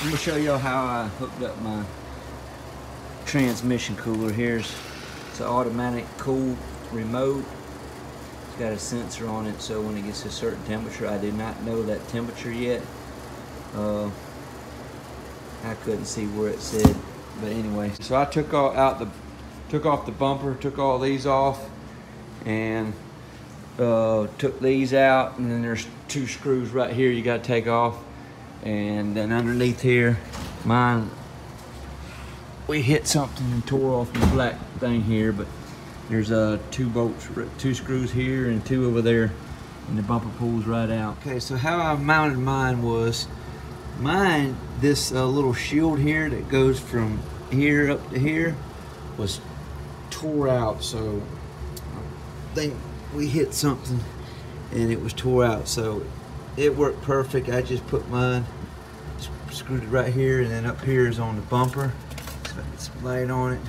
I'm gonna show y'all how I hooked up my transmission cooler. It's an automatic cool remote. It's got a sensor on it, so when it gets to a certain temperature, I did not know that temperature yet. I couldn't see where it said, but anyway. So I took off the bumper, took all these off, and took these out, and then there's 2 screws right here you got to take off. And then underneath here, we hit something and tore off the black thing here, but there's 2 bolts, 2 screws here and 2 over there, and the bumper pulls right out. Okay, so how I mounted mine was, this little shield here that goes from here up to here was tore out, so I think we hit something and it was tore out, so it worked perfect. I just put mine, screwed it right here, and then up here is on the bumper. So it's light on it.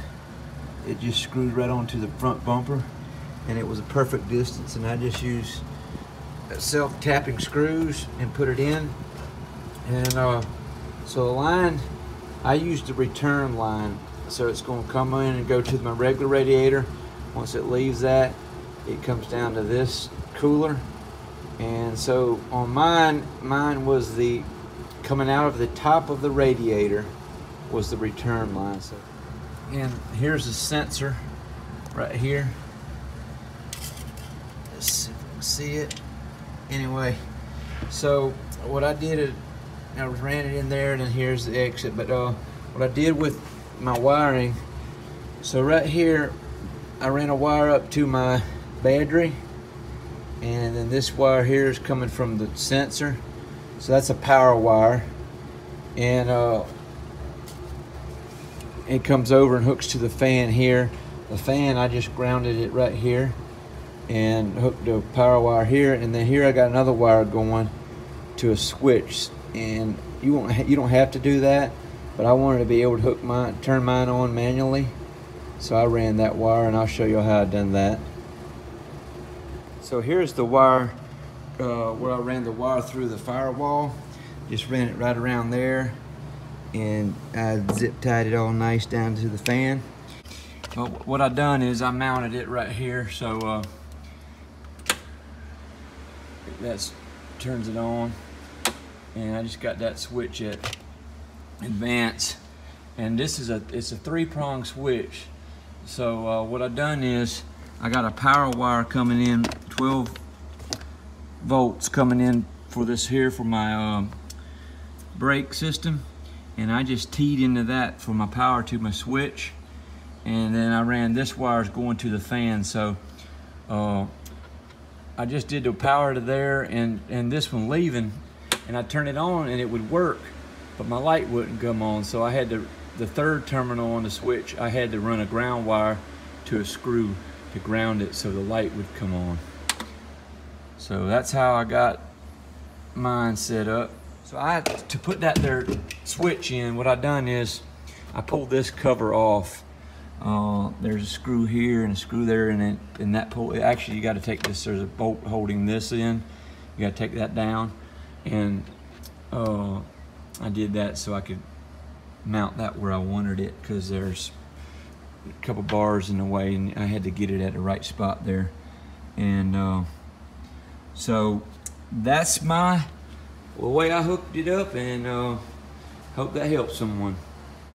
It just screwed right onto the front bumper, and it was a perfect distance. And I just used self-tapping screws and put it in. And so the line, I used the return line. So it's going to come in and go to my regular radiator. Once it leaves that, it comes down to this cooler. And so on mine was the coming out of the top of the radiator was the return line. So, and here's the sensor right here. Let's see if we can see it. Anyway, so what I did is I ran it in there, and then here's the exit. But what I did with my wiring, so right here I ran a wire up to my battery. And then this wire here is coming from the sensor, so that's a power wire, and it comes over and hooks to the fan here. The fan, I just grounded it right here and hooked the power wire here, and then here I got another wire going to a switch. And you don't have to do that, but I wanted to be able to turn mine on manually, so I ran that wire, and I'll show you how I done that. So here's the wire where I ran the wire through the firewall. Just ran it right around there, and I zip tied it all nice down to the fan. But what I done is I mounted it right here, so that turns it on, and I just got that switch at advance, and it's a 3-prong switch. So what I done is I got a power wire coming in, 12 volts coming in for this here for my brake system, and I just teed into that for my power to my switch, and then I ran this wires going to the fan. So I just did the power to there and this one leaving, and I turned it on and it would work, but my light wouldn't come on. So I had to, the 3rd terminal on the switch, I had to run a ground wire to a screw to ground it so the light would come on. So that's how I got mine set up. So to put that there switch in, what I done is I pulled this cover off. There's a screw here and a screw there, and that pull, actually you got to take this, there's a bolt holding this in, you got to take that down, and I did that so I could mount that where I wanted it, because there's a couple bars in the way, and I had to get it at the right spot there. And so that's the way I hooked it up, and hope that helps someone.